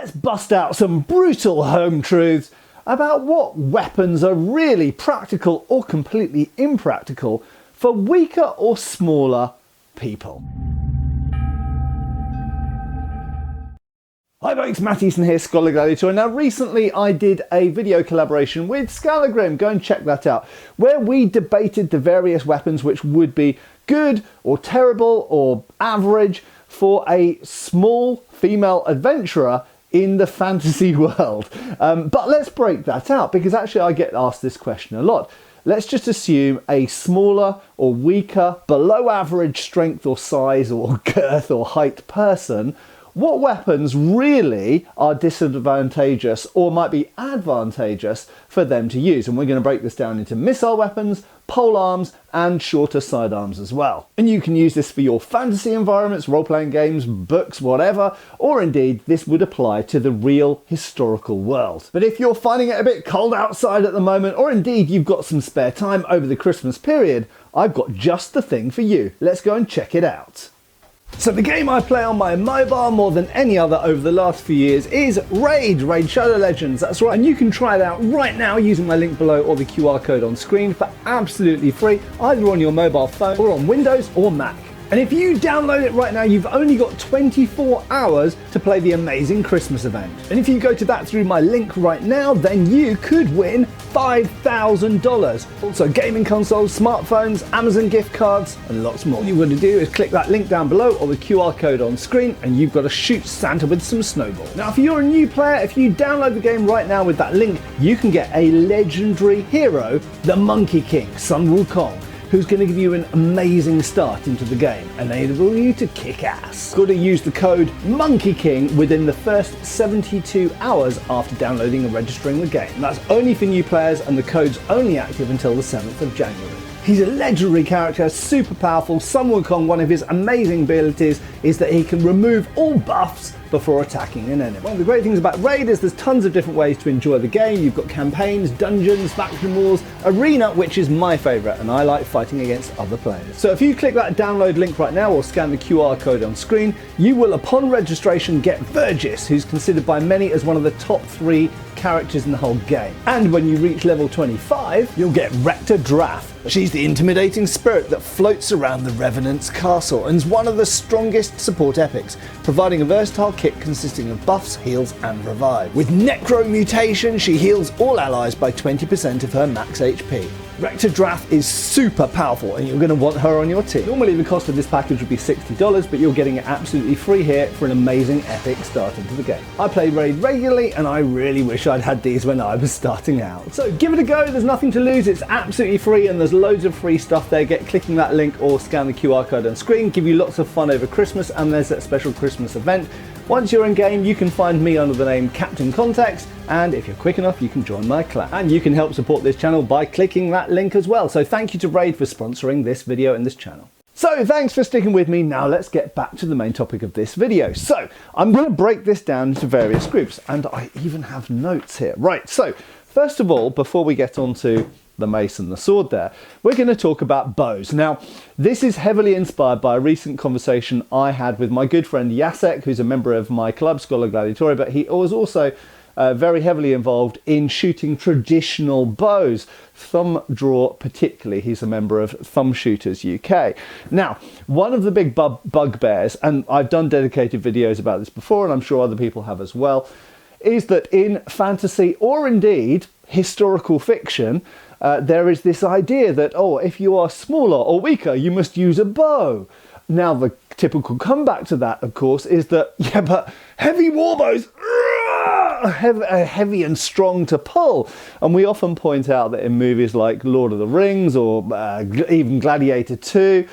let's bust out some brutal home truths about what weapons are really practical or completely impractical for weaker or smaller people. Hi folks, Matt Easton here, Schola Gladiatoria. Now recently I did a video collaboration with Scalagrim, go and check that out, where we debated the various weapons which would be good or terrible or average for a small female adventurer in the fantasy world. But let's break that out, because actually I get asked this question a lot. Let's just assume a smaller or weaker, below average strength or size or girth or height person. What weapons really are disadvantageous or might be advantageous for them to use? And we're going to break this down into missile weapons, pole arms, and shorter sidearms as well. And you can use this for your fantasy environments, role-playing games, books, whatever, or indeed this would apply to the real historical world. But if you're finding it a bit cold outside at the moment, or indeed you've got some spare time over the Christmas period, I've got just the thing for you. Let's go and check it out. So the game I play on my mobile more than any other over the last few years is Raid Shadow Legends. That's right, and you can try it out right now using my link below or the QR code on screen for absolutely free, either on your mobile phone or on Windows or Mac. And if you download it right now, you've only got 24 hours to play the amazing Christmas event. And if you go to that through my link right now, then you could win $5,000. Also gaming consoles, smartphones, Amazon gift cards, and lots more. All you've got to do is click that link down below or the QR code on screen, and you've got to shoot Santa with some snowballs. Now, if you're a new player, if you download the game right now with that link, you can get a legendary hero, the Monkey King, Sun Wukong, who's going to give you an amazing start into the game, enabling you to kick ass. Got to use the code Monkey King within the first 72 hours after downloading and registering the game. That's only for new players, and the code's only active until the 7th of January. He's a legendary character, super powerful. Sun Wukong, one of his amazing abilities is that he can remove all buffs before attacking an enemy. One of the great things about Raid is there's tons of different ways to enjoy the game. You've got campaigns, dungeons, faction wars, arena, which is my favourite, and I like fighting against other players. So if you click that download link right now or scan the QR code on screen, you will, upon registration, get Vergis, who's considered by many as one of the top 3 characters in the whole game. And when you reach level 25, you'll get Rector Draff. She's the intimidating spirit that floats around the Revenant's castle and is one of the strongest support epics, providing a versatile kit consisting of buffs, heals, and revives. With Necro Mutation, she heals all allies by 20% of her max HP. Rector Draff is super powerful, and you're going to want her on your team. Normally the cost of this package would be $60, but you're getting it absolutely free here for an amazing epic start into the game. I play Raid regularly, and I really wish I'd had these when I was starting out. So give it a go, there's nothing to lose, it's absolutely free, and there's loads of free stuff there. Clicking that link or scan the QR code on screen, give you lots of fun over Christmas, and there's that special Christmas event. Once you're in game, you can find me under the name Captain Context, and if you're quick enough, you can join my clan. And you can help support this channel by clicking that link as well. So thank you to Raid for sponsoring this video and this channel. So thanks for sticking with me. Now let's get back to the main topic of this video. So I'm going to break this down into various groups, and I even have notes here. Right, so first of all, before we get on to the mace and the sword there, we're going to talk about bows. Now, this is heavily inspired by a recent conversation I had with my good friend Jacek, who's a member of my club, Schola Gladiatoria, but he was also very heavily involved in shooting traditional bows, thumb draw particularly. He's a member of Thumb Shooters UK. Now, one of the big bugbears, and I've done dedicated videos about this before, and I'm sure other people have as well, is that in fantasy or indeed historical fiction, there is this idea that, oh, if you are smaller or weaker, you must use a bow. Now, the typical comeback to that, of course, is that, yeah, but heavy warbows are heavy and strong to pull. And we often point out that in movies like Lord of the Rings or even Gladiator 2,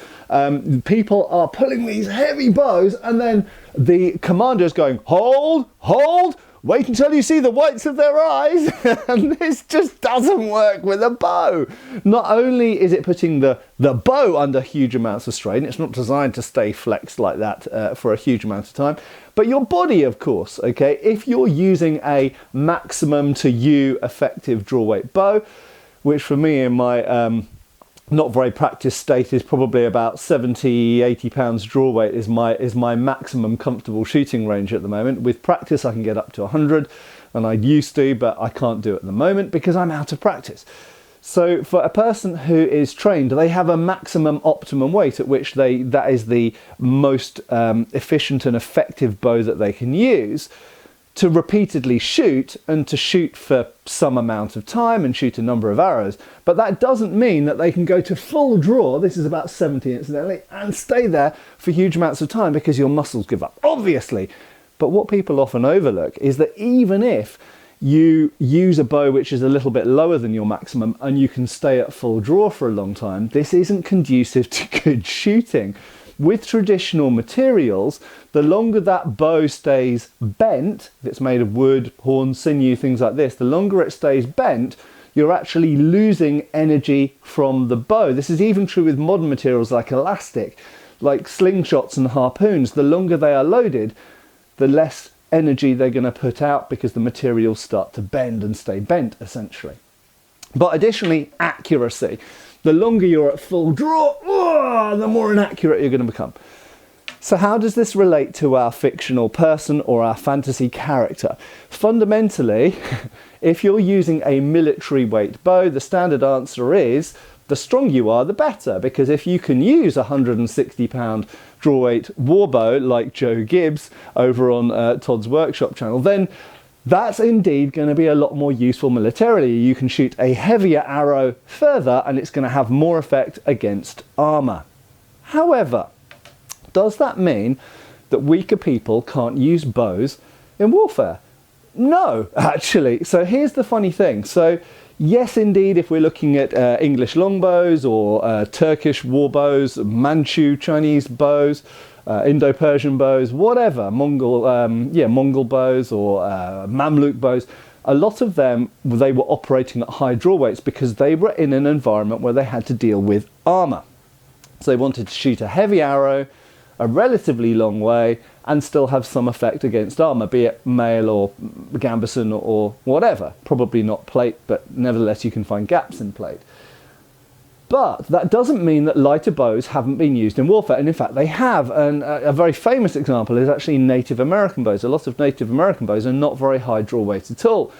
people are pulling these heavy bows, and then the commander is going, hold, hold, wait until you see the whites of their eyes. And this just doesn't work with a bow. Not only is it putting the bow under huge amounts of strain, it's not designed to stay flexed like that for a huge amount of time, but your body, of course, okay? If you're using a maximum to you effective draw weight bow, which for me in my not very practiced state is probably about 70-80 pounds draw weight is my maximum comfortable shooting range at the moment. With practice I can get up to 100, and I used to, but I can't do it at the moment because I'm out of practice. So for a person who is trained, they have a maximum optimum weight at which that is the most efficient and effective bow that they can use to repeatedly shoot, and to shoot for some amount of time and shoot a number of arrows. But that doesn't mean that they can go to full draw, this is about 70 incidentally, and stay there for huge amounts of time because your muscles give up, obviously. But what people often overlook is that even if you use a bow which is a little bit lower than your maximum and you can stay at full draw for a long time, this isn't conducive to good shooting. With traditional materials, the longer that bow stays bent, if it's made of wood, horn, sinew, things like this, the longer it stays bent, you're actually losing energy from the bow. This is even true with modern materials like elastic, like slingshots and harpoons. The longer they are loaded, the less energy they're going to put out because the materials start to bend and stay bent, essentially. But additionally, accuracy. The longer you're at full draw, the more inaccurate you're going to become. So how does this relate to our fictional person or our fantasy character? Fundamentally, if you're using a military weight bow, the standard answer is the stronger you are, the better. Because if you can use a 160-pound draw weight war bow like Joe Gibbs over on Todd's Workshop channel, then that's indeed going to be a lot more useful militarily. You can shoot a heavier arrow further and it's going to have more effect against armour. However, does that mean that weaker people can't use bows in warfare? No, actually. So here's the funny thing. So yes, indeed, if we're looking at English longbows or Turkish war bows, Manchu Chinese bows, Indo-Persian bows, whatever, Mongol bows or Mamluk bows, a lot of them, they were operating at high draw weights because they were in an environment where they had to deal with armour. So they wanted to shoot a heavy arrow a relatively long way and still have some effect against armour, be it mail or gambeson or whatever. Probably not plate, but nevertheless you can find gaps in plate. But that doesn't mean that lighter bows haven't been used in warfare, and in fact they have. And a very famous example is actually Native American bows. A lot of Native American bows are not very high draw weight at all.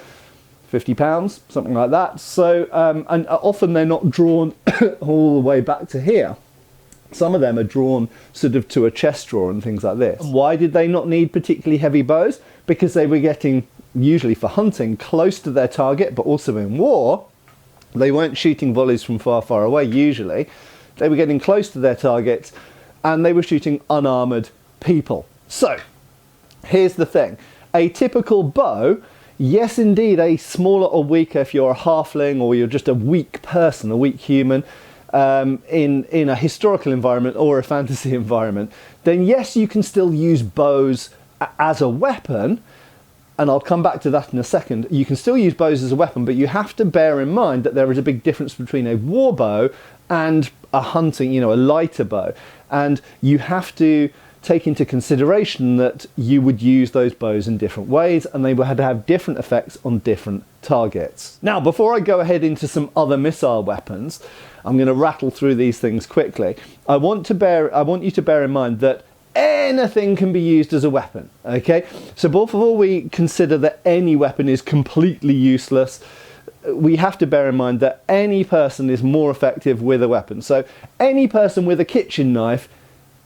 50 pounds, something like that. So, and often they're not drawn all the way back to here. Some of them are drawn sort of to a chest drawer and things like this. And why did they not need particularly heavy bows? Because they were getting, usually for hunting, close to their target, but also in war. They weren't shooting volleys from far, far away, usually. They were getting close to their targets, and they were shooting unarmoured people. So, here's the thing. A typical bow, yes, indeed, a smaller or weaker, if you're a halfling or you're just a weak person, a weak human, in a historical environment or a fantasy environment, then yes, you can still use bows as a weapon, and I'll come back to that in a second. You can still use bows as a weapon, but you have to bear in mind that there is a big difference between a war bow and a hunting, a lighter bow. And you have to take into consideration that you would use those bows in different ways, and they would have different effects on different targets. Now, before I go ahead into some other missile weapons, I'm going to rattle through these things quickly. I want you to bear in mind that anything can be used as a weapon, okay? So before we consider that any weapon is completely useless, we have to bear in mind that any person is more effective with a weapon. So any person with a kitchen knife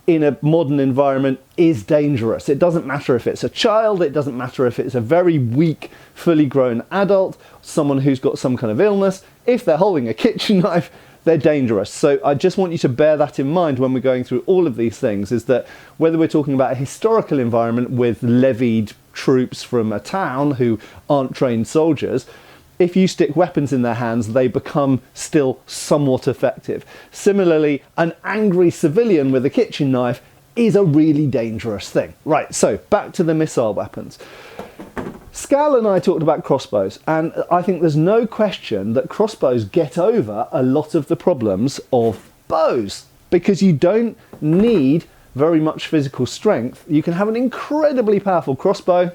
in a modern environment is dangerous. It doesn't matter if it's a child, it doesn't matter if it's a very weak, fully grown adult, someone who's got some kind of illness. If they're holding a kitchen knife, they're dangerous. So I just want you to bear that in mind when we're going through all of these things, is that whether we're talking about a historical environment with levied troops from a town who aren't trained soldiers, if you stick weapons in their hands, they become still somewhat effective. Similarly, an angry civilian with a kitchen knife is a really dangerous thing. Right, so back to the missile weapons. Scal and I talked about crossbows, and I think there's no question that crossbows get over a lot of the problems of bows, because you don't need very much physical strength. You can have an incredibly powerful crossbow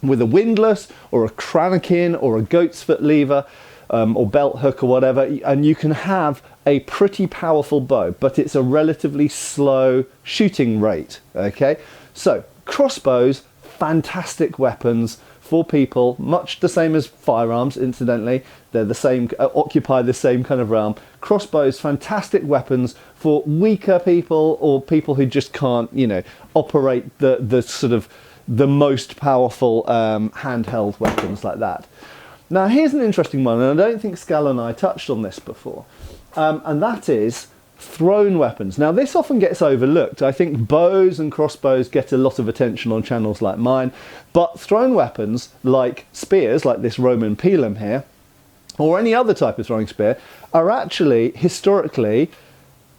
with a windlass or a cranacin or a goat's foot lever, or belt hook or whatever, and you can have a pretty powerful bow, but it's a relatively slow shooting rate. Okay, so crossbows, fantastic weapons for people, much the same as firearms, incidentally. They're the same, occupy the same kind of realm. Crossbows, fantastic weapons for weaker people or people who just can't, you know, operate the sort of the most powerful handheld weapons like that. Now, here's an interesting one, and I don't think Scala and I touched on this before, and that is thrown weapons. Now, this often gets overlooked. I think bows and crossbows get a lot of attention on channels like mine, but thrown weapons like spears, like this Roman pilum here, or any other type of throwing spear, are actually historically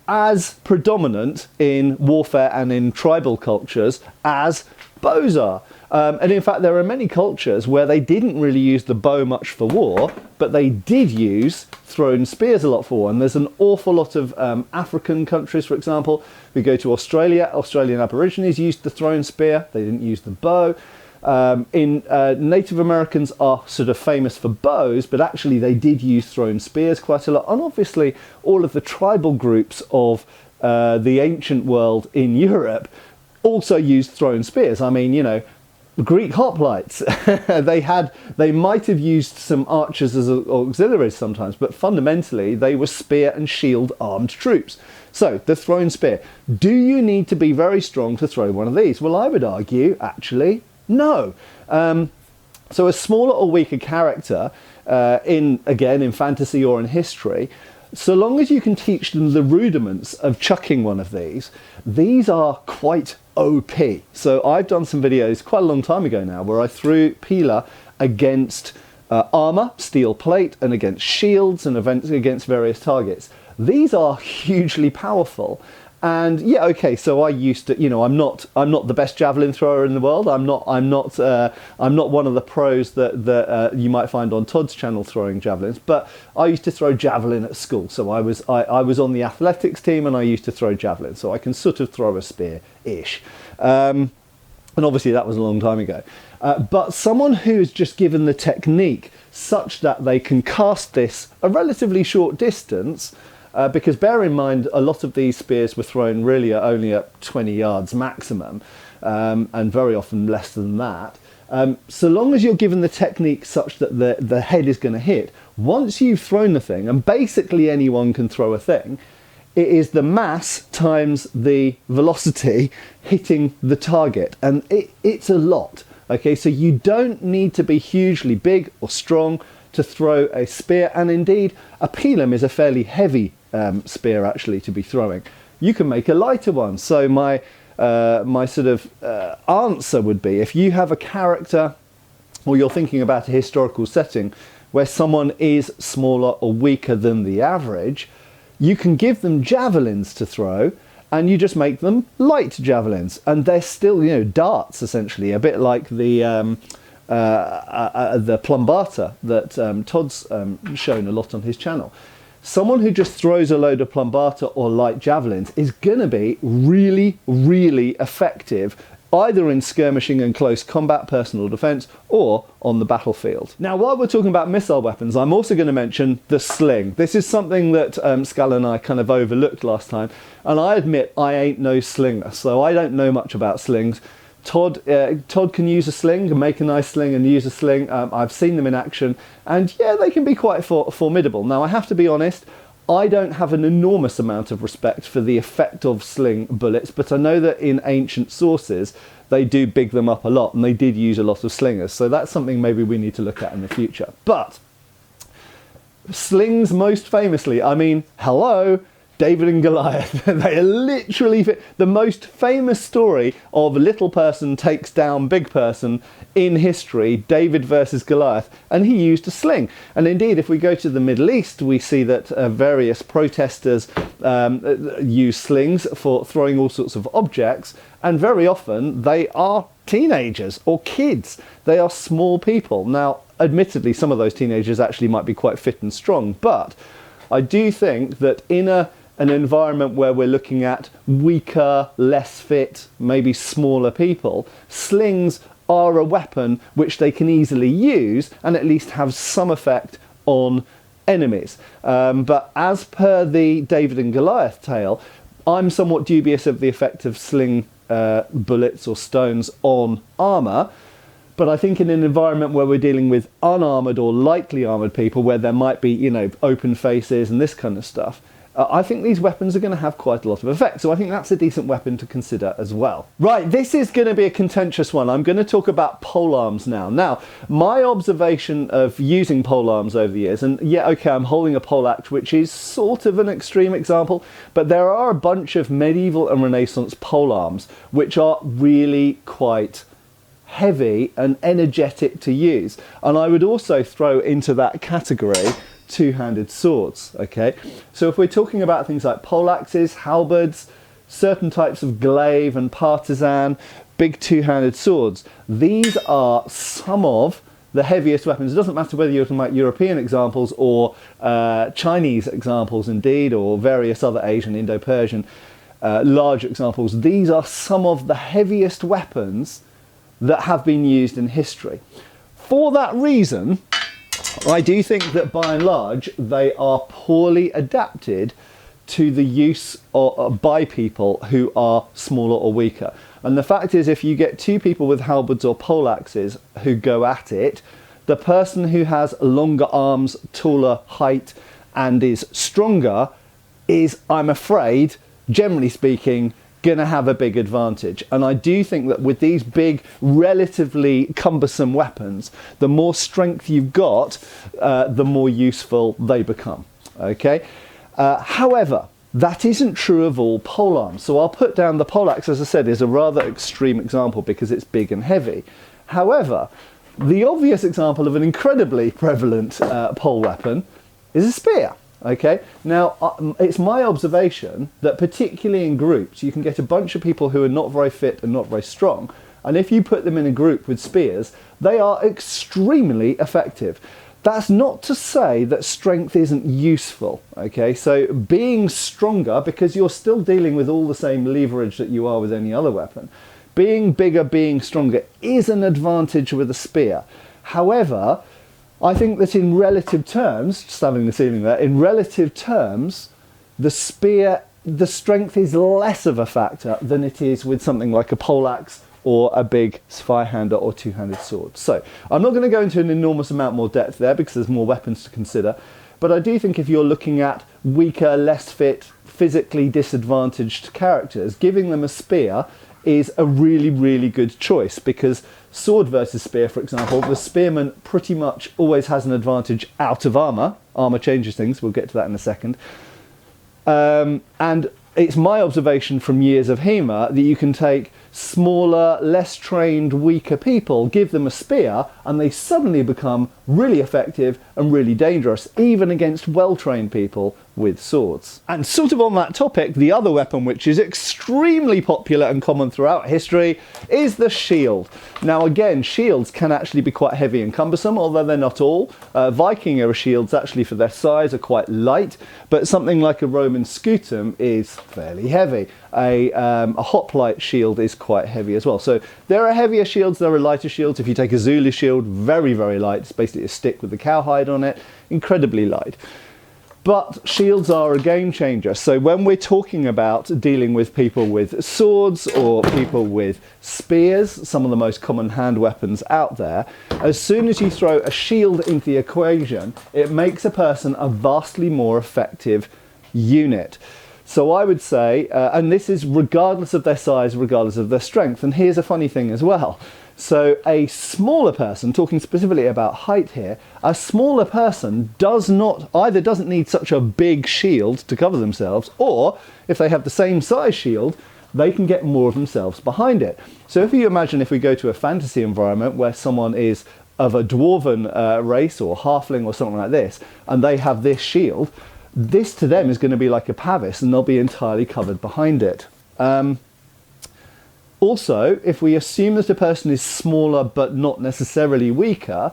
as predominant in warfare and in tribal cultures as bows are. And in fact, there are many cultures where they didn't really use the bow much for war, but they did use thrown spears a lot for war. And there's an awful lot of African countries, for example. We go to Australia, Australian Aborigines used the thrown spear, they didn't use the bow. Native Americans are sort of famous for bows, but actually they did use thrown spears quite a lot. And obviously all of the tribal groups of the ancient world in Europe also used thrown spears. I mean, you know, Greek hoplites, they might have used some archers as auxiliaries sometimes, but fundamentally they were spear and shield armed troops. So the thrown spear, do you need to be very strong to throw one of these? Well, I would argue actually no. So a smaller or weaker character in fantasy or in history, so long as you can teach them the rudiments of chucking one of these are quite OP. So I've done some videos quite a long time ago now where I threw Pila against armor, steel plate, and against shields and against various targets. These are hugely powerful. And yeah, okay, so I used to, you know, I'm not the best javelin thrower in the world. I'm not one of the pros that you might find on Todd's channel throwing javelins. But I used to throw javelin at school, so I was on the athletics team, and I used to throw javelin, so I can sort of throw a spear-ish. And obviously that was a long time ago. But someone who is just given the technique such that they can cast this a relatively short distance. Because bear in mind, a lot of these spears were thrown really only at 20 yards maximum, and very often less than that. So long as you're given the technique such that the head is going to hit, once you've thrown the thing, and basically anyone can throw a thing, it is the mass times the velocity hitting the target, and it's a lot. Okay, so you don't need to be hugely big or strong to throw a spear, and indeed a pilum is a fairly heavy spear actually to be throwing. You can make a lighter one. So my sort of answer would be, if you have a character or you're thinking about a historical setting where someone is smaller or weaker than the average, you can give them javelins to throw, and you just make them light javelins, and they're still, you know, darts essentially, a bit like the plumbata that Todd's shown a lot on his channel. Someone who just throws a load of plumbata or light javelins is going to be really, really effective, either in skirmishing and close combat, personal defense, or on the battlefield. Now, while we're talking about missile weapons, I'm also going to mention the sling. This is something that Scala and I kind of overlooked last time, and I admit I ain't no slinger, so I don't know much about slings. Todd can use a sling, make a nice sling and use a sling. I've seen them in action, and yeah, they can be quite formidable. Now, I have to be honest, I don't have an enormous amount of respect for the effect of sling bullets, but I know that in ancient sources, they do big them up a lot, and they did use a lot of slingers. So that's something maybe we need to look at in the future. But slings most famously, I mean, hello, David and Goliath. They are literally the most famous story of a little person takes down big person in history, David versus Goliath, and he used a sling. And indeed, if we go to the Middle East, we see that various protesters use slings for throwing all sorts of objects, and very often they are teenagers or kids. They are small people. Now, admittedly, some of those teenagers actually might be quite fit and strong, but I do think that in an environment where we're looking at weaker, less fit, maybe smaller people, slings are a weapon which they can easily use and at least have some effect on enemies. But as per the David and Goliath tale, I'm somewhat dubious of the effect of sling bullets or stones on armour. But I think in an environment where we're dealing with unarmoured or lightly armoured people, where there might be, you know, open faces and this kind of stuff, I think these weapons are going to have quite a lot of effect. So I think that's a decent weapon to consider as well. Right, this is going to be a contentious one. I'm going to talk about polearms now. Now, my observation of using polearms over the years, and yeah, okay, I'm holding a poleaxe, which is sort of an extreme example, but there are a bunch of medieval and Renaissance polearms which are really quite heavy and energetic to use. And I would also throw into that category two-handed swords. Okay, so if we're talking about things like poleaxes, halberds, certain types of glaive and partisan, big two-handed swords, these are some of the heaviest weapons. It doesn't matter whether you're talking about European examples or Chinese examples indeed, or various other Asian, Indo-Persian large examples. These are some of the heaviest weapons that have been used in history. For that reason, I do think that by and large they are poorly adapted to the use by people who are smaller or weaker. And the fact is, if you get two people with halberds or poleaxes who go at it, the person who has longer arms, taller height and is stronger is, I'm afraid, generally speaking, going to have a big advantage. And I do think that with these big, relatively cumbersome weapons, the more strength you've got, the more useful they become. Okay. However, that isn't true of all polearms. So I'll put down the poleaxe, as I said, is a rather extreme example because it's big and heavy. However, the obvious example of an incredibly prevalent pole weapon is a spear. Okay, now it's my observation that particularly in groups, you can get a bunch of people who are not very fit and not very strong, and if you put them in a group with spears, they are extremely effective. That's not to say that strength isn't useful, okay? So being stronger, because you're still dealing with all the same leverage that you are with any other weapon, being bigger, being stronger is an advantage with a spear. However, I think that in relative terms, stabbing the ceiling there, in relative terms, the spear, the strength is less of a factor than it is with something like a poleaxe or a big sci-hander or two-handed sword. So I'm not going to go into an enormous amount more depth there because there's more weapons to consider. But I do think if you're looking at weaker, less fit, physically disadvantaged characters, giving them a spear is a really, really good choice, because sword versus spear, for example, the spearman pretty much always has an advantage out of armour. Armour changes things, we'll get to that in a second. And it's my observation from years of HEMA that you can take smaller, less trained, weaker people, give them a spear, and they suddenly become really effective and really dangerous, even against well-trained people with swords. And sort of on that topic, the other weapon which is extremely popular and common throughout history is the shield. Now again, shields can actually be quite heavy and cumbersome, although they're not all. Viking era shields, actually for their size, are quite light, but something like a Roman scutum is fairly heavy. A hoplite shield is quite heavy as well. So there are heavier shields, there are lighter shields. If you take a Zulu shield, very, very light. It's basically a stick with a cowhide on it, incredibly light. But shields are a game changer. So when we're talking about dealing with people with swords or people with spears, some of the most common hand weapons out there, as soon as you throw a shield into the equation, it makes a person a vastly more effective unit. So I would say, and this is regardless of their size, regardless of their strength. And here's a funny thing as well. So a smaller person, talking specifically about height here, a smaller person either doesn't need such a big shield to cover themselves, or if they have the same size shield, they can get more of themselves behind it. So if you imagine, if we go to a fantasy environment where someone is of a dwarven race or halfling or something like this, and they have this shield, this to them is going to be like a pavis, and they'll be entirely covered behind it. Also, if we assume that a person is smaller but not necessarily weaker,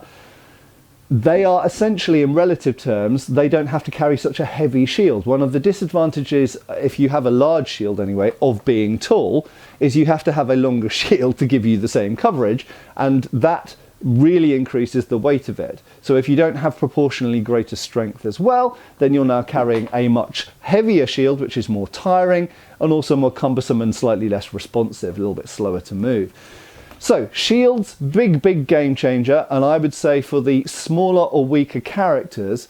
they are essentially, in relative terms, they don't have to carry such a heavy shield. One of the disadvantages, if you have a large shield anyway, of being tall, is you have to have a longer shield to give you the same coverage, and that really increases the weight of it. So if you don't have proportionally greater strength as well, then you're now carrying a much heavier shield, which is more tiring and also more cumbersome and slightly less responsive, a little bit slower to move. So shields, big game changer, and I would say for the smaller or weaker characters,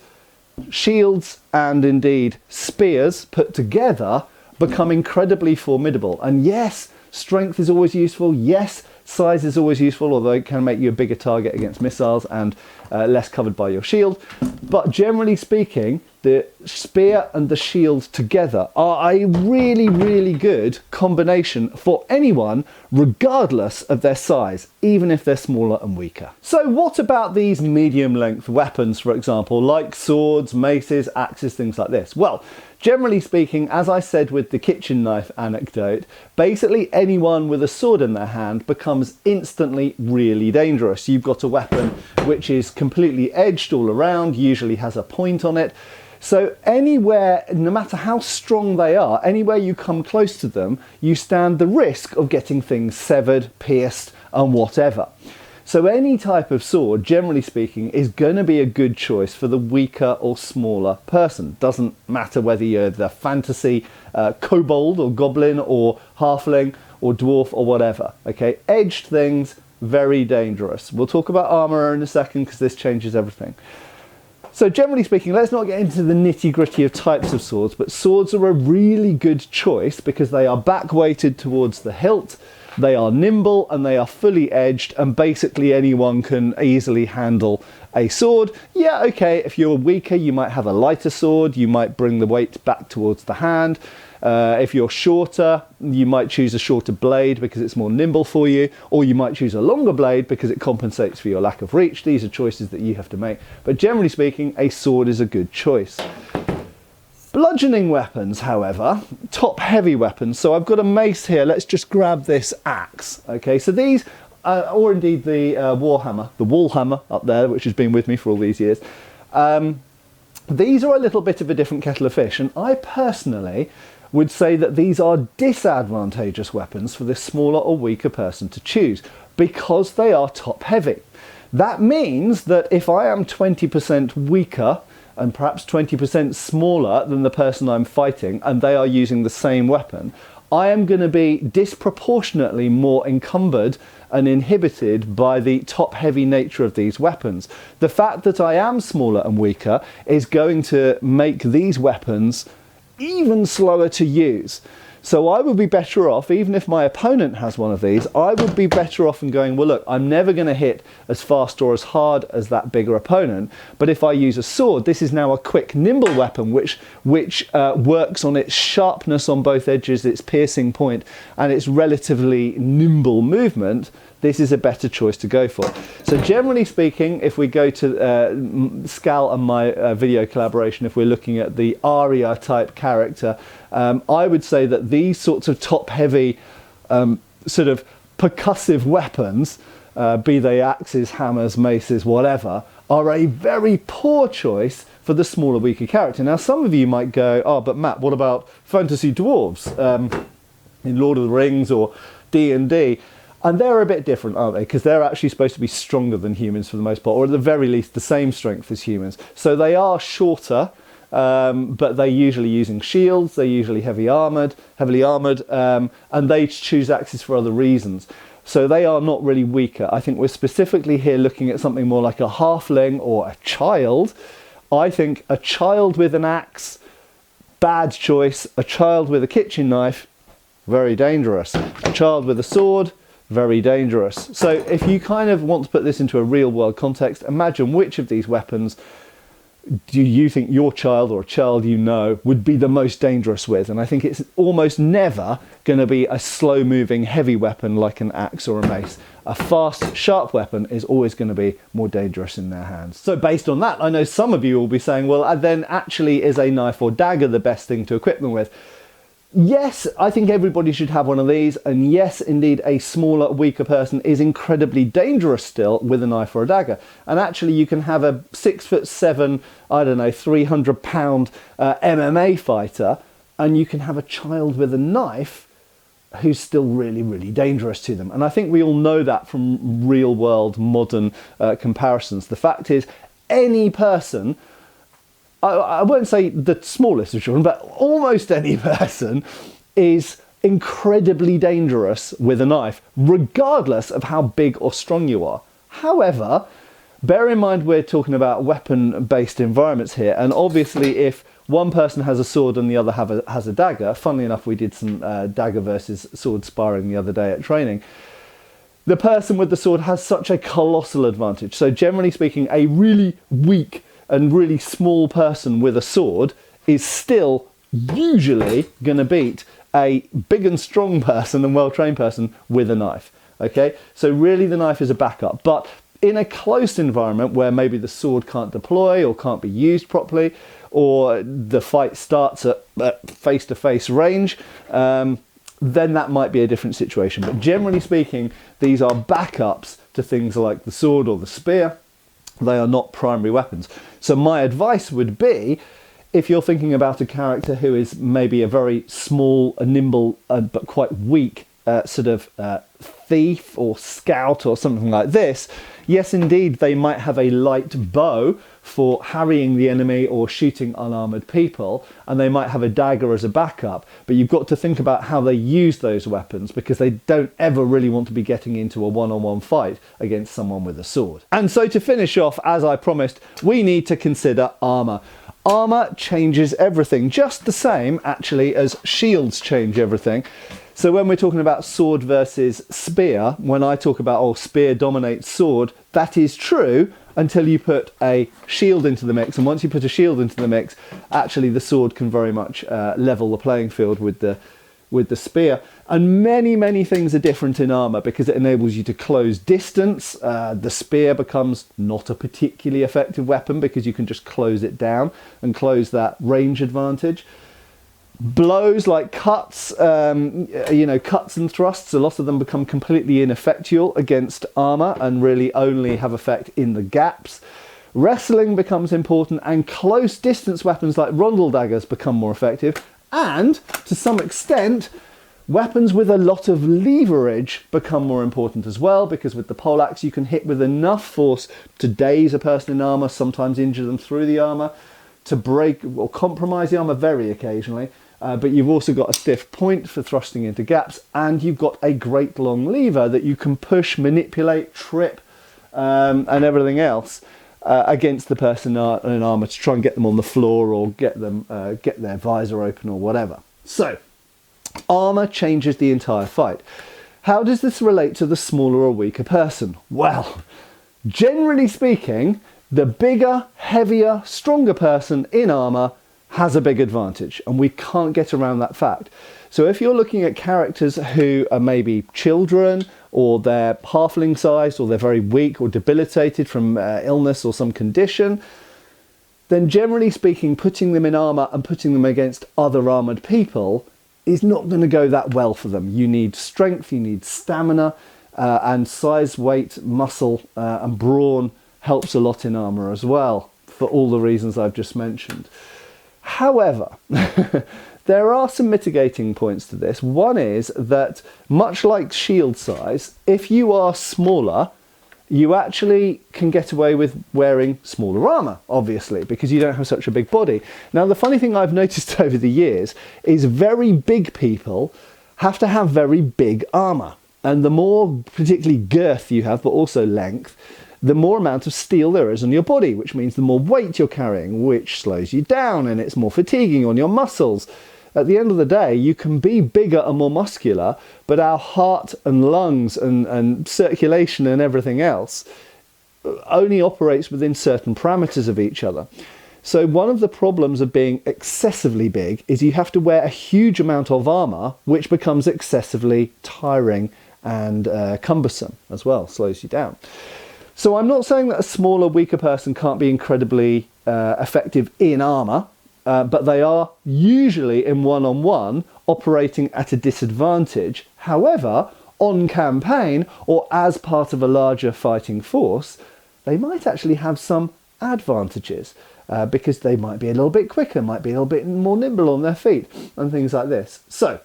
shields and indeed spears put together become incredibly formidable. And yes, strength is always useful. Yes, size is always useful, although it can make you a bigger target against missiles and less covered by your shield. But generally speaking, the spear and the shield together are a really good combination for anyone, regardless of their size, even if they're smaller and weaker. So what about these medium length weapons, for example, like swords, maces, axes, things like this? Well, generally speaking, as I said with the kitchen knife anecdote, basically anyone with a sword in their hand becomes instantly really dangerous. You've got a weapon which is completely edged all around, usually has a point on it. So anywhere, no matter how strong they are, anywhere you come close to them, you stand the risk of getting things severed, pierced, and whatever. So any type of sword, generally speaking, is going to be a good choice for the weaker or smaller person. Doesn't matter whether you're the fantasy kobold or goblin or halfling or dwarf or whatever. Okay, edged things, very dangerous. We'll talk about armor in a second because this changes everything. So generally speaking, let's not get into the nitty-gritty of types of swords, but swords are a really good choice because they are back-weighted towards the hilt, they are nimble, and they are fully edged, and basically anyone can easily handle a sword. Yeah, okay, if you're weaker, you might have a lighter sword, you might bring the weight back towards the hand. If you're shorter, you might choose a shorter blade because it's more nimble for you, or you might choose a longer blade because it compensates for your lack of reach. These are choices that you have to make. But generally speaking, a sword is a good choice. Bludgeoning weapons, however, top-heavy weapons. So I've got a mace here. Let's just grab this axe. Okay, so these, or indeed the warhammer, the wall hammer up there, which has been with me for all these years. These are a little bit of a different kettle of fish, and I personally would say that these are disadvantageous weapons for the smaller or weaker person to choose because they are top heavy. That means that if I am 20% weaker and perhaps 20% smaller than the person I'm fighting and they are using the same weapon, I am going to be disproportionately more encumbered and inhibited by the top heavy nature of these weapons. The fact that I am smaller and weaker is going to make these weapons even slower to use. So I would be better off, even if my opponent has one of these, I would be better off in going, well look, I'm never going to hit as fast or as hard as that bigger opponent, but if I use a sword, this is now a quick, nimble weapon which works on its sharpness on both edges, its piercing point, and its relatively nimble movement. This is a better choice to go for. So generally speaking, if we go to Skal and my video collaboration, if we're looking at the Arya type character, I would say that these sorts of top-heavy sort of percussive weapons, be they axes, hammers, maces, whatever, are a very poor choice for the smaller, weaker character. Now, some of you might go, oh, but Matt, what about fantasy dwarves in Lord of the Rings or D&D? And they're a bit different, aren't they? Because they're actually supposed to be stronger than humans for the most part, or at the very least the same strength as humans. So they are shorter, but they're usually using shields, they're usually heavily armoured, and they choose axes for other reasons. So they are not really weaker. I think we're specifically here looking at something more like a halfling or a child. I think a child with an axe, bad choice. A child with a kitchen knife, very dangerous. A child with a sword, very dangerous. So if you kind of want to put this into a real world context, imagine which of these weapons do you think your child or a child you know would be the most dangerous with? And I think it's almost never going to be a slow moving heavy weapon like an axe or a mace. A fast, sharp weapon is always going to be more dangerous in their hands. So based on that, I know some of you will be saying, well, then actually is a knife or dagger the best thing to equip them with? Yes, I think everybody should have one of these, and yes, indeed, a smaller, weaker person is incredibly dangerous still with a knife or a dagger. And actually, you can have a 6'7", I don't know, 300-pound MMA fighter, and you can have a child with a knife who's still really, really dangerous to them. And I think we all know that from real world modern comparisons. The fact is, any person, I won't say the smallest of children, but almost any person is incredibly dangerous with a knife, regardless of how big or strong you are. However, bear in mind we're talking about weapon-based environments here, and obviously if one person has a sword and the other has a dagger, funnily enough we did some dagger versus sword sparring the other day at training, the person with the sword has such a colossal advantage. So generally speaking, a really weak and really small person with a sword is still usually going to beat a big and strong person and well-trained person with a knife. Okay, so really the knife is a backup, but in a closed environment where maybe the sword can't deploy or can't be used properly, or the fight starts at face-to-face range, then that might be a different situation. But generally speaking, these are backups to things like the sword or the spear. They are not primary weapons. So my advice would be, if you're thinking about a character who is maybe a very small, nimble, but quite weak sort of thief or scout or something like this, yes, indeed, they might have a light bow for harrying the enemy or shooting unarmoured people, and they might have a dagger as a backup, but you've got to think about how they use those weapons, because they don't ever really want to be getting into a one-on-one fight against someone with a sword. And so to finish off, as I promised, we need to consider armour. Armour changes everything, just the same actually as shields change everything. So when we're talking about sword versus spear, when I talk about, oh, spear dominates sword, that is true until you put a shield into the mix. And once you put a shield into the mix, actually the sword can very much level the playing field with the spear. And many, many things are different in armour because it enables you to close distance. The spear becomes not a particularly effective weapon because you can just close it down and close that range advantage. Blows like cuts, cuts and thrusts, a lot of them become completely ineffectual against armour and really only have effect in the gaps. Wrestling becomes important, and close distance weapons like rondel daggers become more effective. And to some extent, weapons with a lot of leverage become more important as well, because with the poleaxe you can hit with enough force to daze a person in armour, sometimes injure them through the armour, to break or compromise the armour very occasionally. But you've also got a stiff point for thrusting into gaps, and you've got a great long lever that you can push, manipulate, trip, and everything else against the person in armour to try and get them on the floor or get their visor open or whatever. So, armour changes the entire fight. How does this relate to the smaller or weaker person? Well, generally speaking, the bigger, heavier, stronger person in armour has a big advantage, and we can't get around that fact. So if you're looking at characters who are maybe children, or they're halfling sized, or they're very weak or debilitated from illness or some condition, then generally speaking, putting them in armour and putting them against other armoured people is not going to go that well for them. You need strength, you need stamina, and size, weight, muscle, and brawn helps a lot in armour as well, for all the reasons I've just mentioned. However, there are some mitigating points to this. One is that, much like shield size, if you are smaller, you actually can get away with wearing smaller armour, obviously, because you don't have such a big body. Now, the funny thing I've noticed over the years is very big people have to have very big armour. And the more particularly girth you have, but also length, the more amount of steel there is on your body, which means the more weight you're carrying, which slows you down, and it's more fatiguing on your muscles. At the end of the day, you can be bigger and more muscular, but our heart and lungs and circulation and everything else only operates within certain parameters of each other. So one of the problems of being excessively big is you have to wear a huge amount of armour, which becomes excessively tiring and cumbersome as well, slows you down. So I'm not saying that a smaller, weaker person can't be incredibly effective in armour, but they are usually in one-on-one operating at a disadvantage. However, on campaign or as part of a larger fighting force, they might actually have some advantages because they might be a little bit quicker, might be a little bit more nimble on their feet and things like this. So,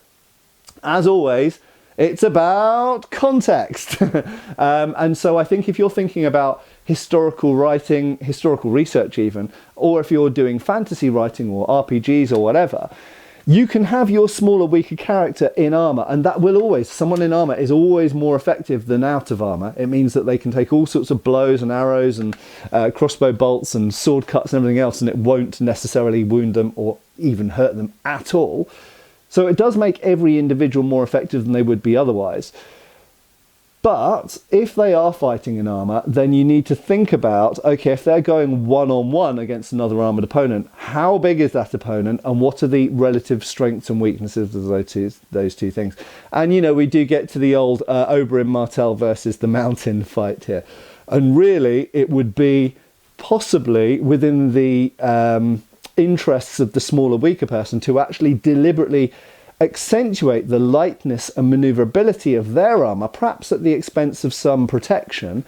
As always, it's about context. And so I think if you're thinking about historical writing, historical research even, or if you're doing fantasy writing or RPGs or whatever, you can have your smaller, weaker character in armour, and that will always, someone in armour is always more effective than out of armour. It means that they can take all sorts of blows and arrows and crossbow bolts and sword cuts and everything else, and it won't necessarily wound them or even hurt them at all. So it does make every individual more effective than they would be otherwise. But if they are fighting in armour, then you need to think about, okay, if they're going one-on-one against another armoured opponent, how big is that opponent and what are the relative strengths and weaknesses of those two things? And, you know, we do get to the old Oberyn Martell versus the Mountain fight here. And really, it would be possibly within the interests of the smaller, weaker person to actually deliberately accentuate the lightness and maneuverability of their armour, perhaps at the expense of some protection,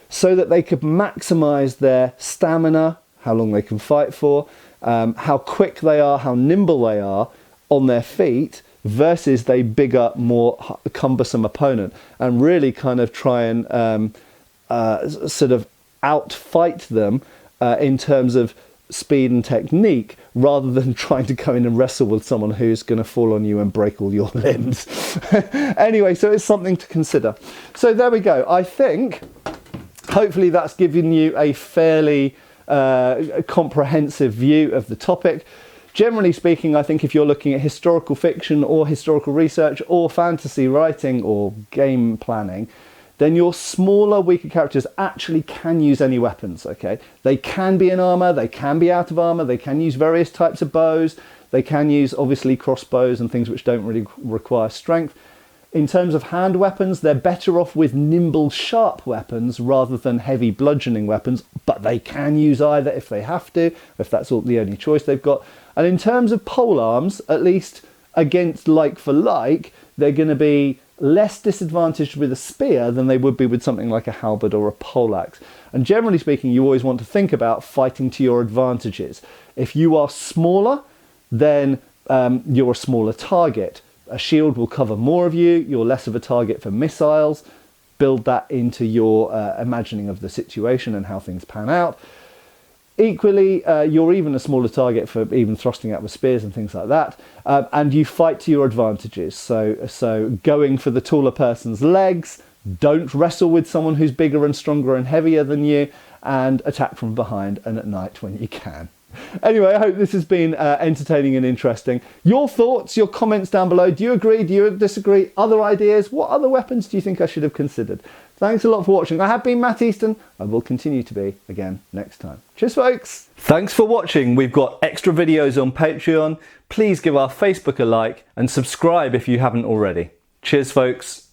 so that they could maximise their stamina, how long they can fight for, how quick they are, how nimble they are on their feet, versus a bigger, more cumbersome opponent, and really kind of try and sort of outfight them in terms of speed and technique, rather than trying to go in and wrestle with someone who's going to fall on you and break all your limbs. Anyway, so it's something to consider. So there we go. I think hopefully that's given you a fairly comprehensive view of the topic. Generally speaking, I think if you're looking at historical fiction or historical research or fantasy writing or game planning, then your smaller, weaker characters actually can use any weapons, okay? They can be in armour, they can be out of armour, they can use various types of bows, they can use, obviously, crossbows and things which don't really require strength. In terms of hand weapons, they're better off with nimble, sharp weapons rather than heavy bludgeoning weapons, but they can use either if they have to, if that's the only choice they've got. And in terms of polearms, at least against like for like, they're going to be less disadvantaged with a spear than they would be with something like a halberd or a poleaxe. And generally speaking, you always want to think about fighting to your advantages. If you are smaller, then you're a smaller target. A shield will cover more of you, you're less of a target for missiles. Build that into your imagining of the situation and how things pan out. Equally, you're even a smaller target for even thrusting out with spears and things like that. And you fight to your advantages. So going for the taller person's legs, don't wrestle with someone who's bigger and stronger and heavier than you, and attack from behind and at night when you can. Anyway, I hope this has been entertaining and interesting. Your thoughts, your comments down below. Do you agree? Do you disagree? Other ideas? What other weapons do you think I should have considered? Thanks a lot for watching. I have been Matt Easton. I will continue to be again next time. Cheers, folks. Thanks for watching. We've got extra videos on Patreon. Please give our Facebook a like and subscribe if you haven't already. Cheers, folks.